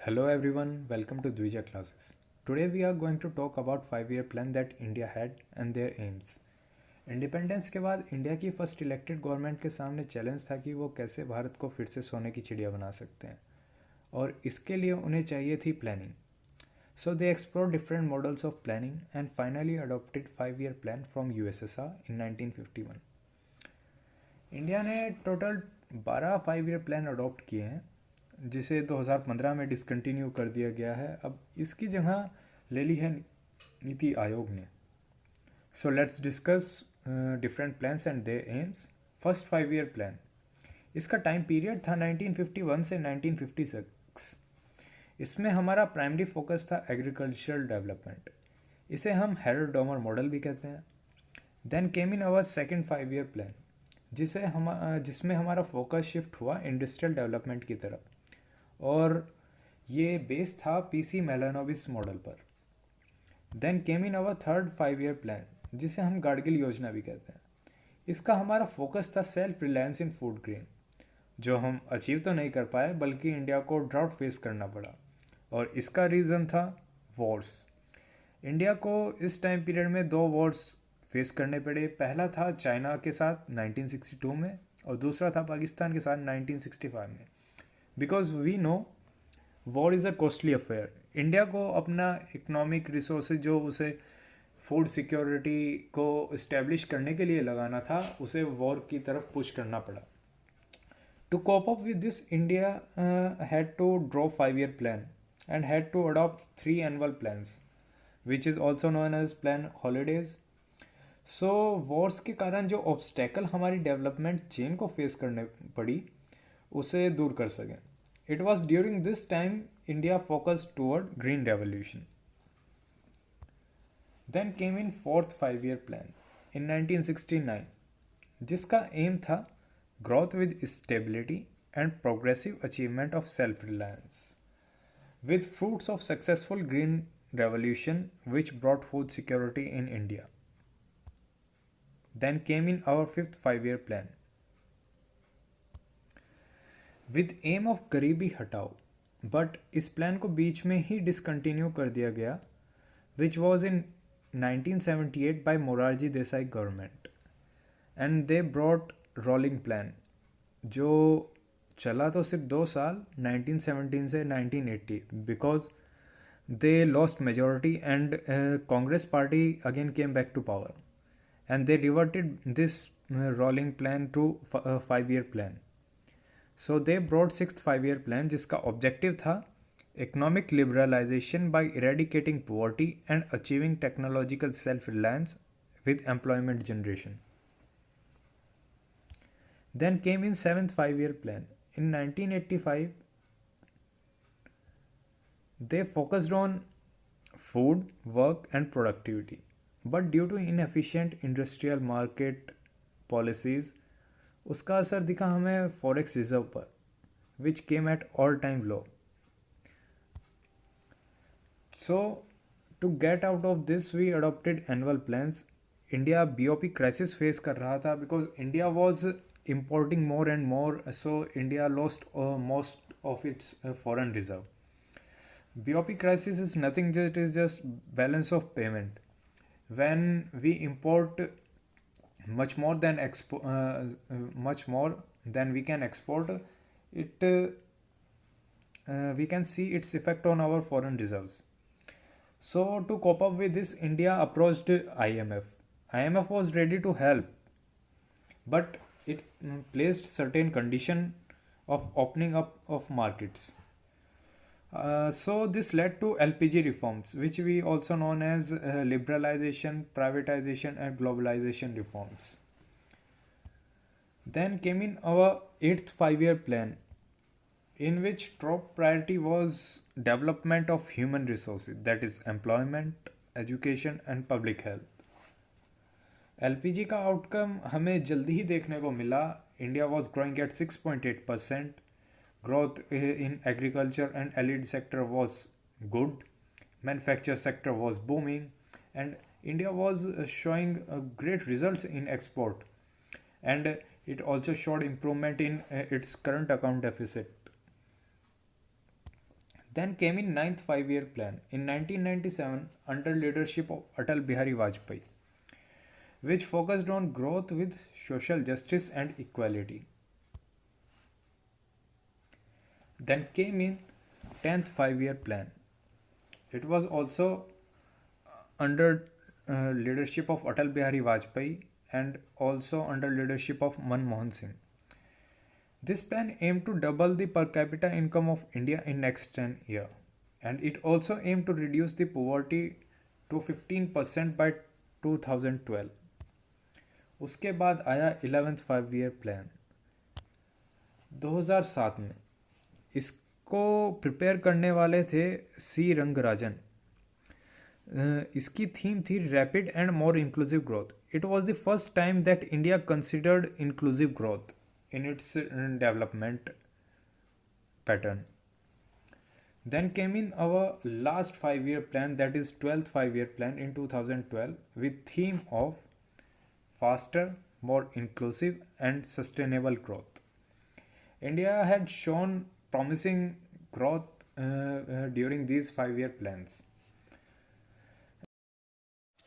Hello everyone, welcome to Dvija classes. Today we are going to talk about 5-year plan that India had and their aims. Independence के बाद India की first elected government के सामने challenge था कि वो कैसे भारत को फिर से सोने की चिड़िया बना सकते हैं और इसके लिए उन्हें चाहिए थी planning. So they explored different models of planning and finally adopted 5-year plan from USSR in 1951. India ने टोटल 12 5-year प्लान अडॉप्ट किए हैं जिसे 2015 में डिसकंटिन्यू कर दिया गया है. अब इसकी जगह ले ली है नीति आयोग ने. So let's discuss different plans and their aims. First 5-year plan, इसका टाइम पीरियड था 1951 से 1956. इसमें हमारा प्राइमरी फोकस था एग्रीकल्चरल डेवलपमेंट. इसे हम हैरोल्ड डोमर मॉडल भी कहते हैं. Then came in our second 5-year plan जिसमें हमारा फोकस शिफ्ट हुआ इंडस्ट्रियल डेवलपमेंट की तरफ और ये बेस था पीसी मेलानोबिस मॉडल पर. Then came in our third 5-year plan जिसे हम गाडगिल योजना भी कहते हैं. इसका हमारा फोकस था सेल्फ रिलायंस इन फूड ग्रेन, जो हम अचीव तो नहीं कर पाए बल्कि इंडिया को ड्राउट फेस करना पड़ा और इसका रीज़न था वॉर्स. इंडिया को इस टाइम पीरियड में दो वॉर्स फेस करने पड़े. पहला था चाइना के साथ 1962 में और दूसरा था पाकिस्तान के साथ 1965 में. Because we know war is a costly affair. India को अपना इकोनॉमिक रिसोर्सेज जो उसे फूड सिक्योरिटी को इस्टेब्लिश करने के लिए लगाना था उसे वॉर की तरफ पुश करना पड़ा. To cope up with this India had to draw 5-year plan and had to adopt 3 annual plans which is also known as plan holidays. So Wars के कारण जो ऑब्स्टेकल हमारी डेवलपमेंट चेन को face करने पड़ी उसे दूर कर सकें. It was during this time India focus toward green revolution. Then came in fourth 5-year plan in 1969 जिसका एम था growth with stability and progressive achievement of self reliance with fruits of successful green revolution which brought food security in India. Then came in our fifth 5-year plan with aim of गरीबी हटाओ, but इस plan को बीच में ही discontinue कर दिया गया which was in 1978 by Morarji Desai government and they brought rolling plan जो चला तो सिर्फ 2 साल 1917 से 1980 because they lost majority and Congress party again came back to power and they reverted this rolling plan to 5-year plan. So they brought sixth 5-year plan जिसका objective था economic liberalisation by eradicating poverty and achieving technological self reliance with employment generation. Then came in seventh 5-year plan. In 1985, they focused on food, work and productivity. But due to inefficient industrial market policies, उसका असर दिखा हमें forex reserve पर which came at all time low. So to get out of this we adopted annual plans. India BOP crisis face कर रहा था because India was importing more and more, so India lost most of its foreign reserve. BOP crisis is nothing, it is just balance of payment. When we import much more than much more than we can export, it we can see its effect on our foreign reserves. So to cope up with this, India approached IMF. IMF was ready to help, but it placed certain condition of opening up of markets. So this led to LPG reforms, which we also known as liberalization, privatization and globalization reforms. Then came in our 8th 5-year plan, in which top priority was development of human resources, that is employment, education and public health. LPG का outcome हमें जल्दी ही देखने को मिला. India was growing at 6.8%. Growth in agriculture and allied sector was good. Manufacture sector was booming and India was showing great results in export and it also showed improvement in its current account deficit. Then came in ninth five-year plan in 1997 under leadership of Atal Bihari Vajpayee, which focused on growth with social justice and equality. Then came in 10th five-year plan. It was also under leadership of Atal Bihari Vajpayee and also under leadership of Manmohan Singh. This plan aimed to double the per capita income of India in next 10 years, and it also aimed to reduce the poverty to 15% by 2012. उसके बाद आया 11th five year plan 2007 में. इसको prepare करने वाले थे सी रंगराजन. इसकी theme थी rapid and more inclusive growth. It was the first time that India considered inclusive growth in its development pattern. Then came in our last 5-year plan, that is 12th 5-year plan in 2012, with theme of faster, more inclusive and sustainable growth. India had shown promising growth during these 5-year plans.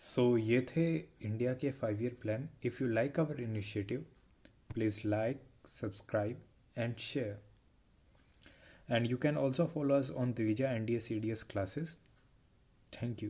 So ये थे India के 5-year plan. If you like our initiative, please like, subscribe and share. And you can also follow us on Dvija NDA CDS classes. Thank you.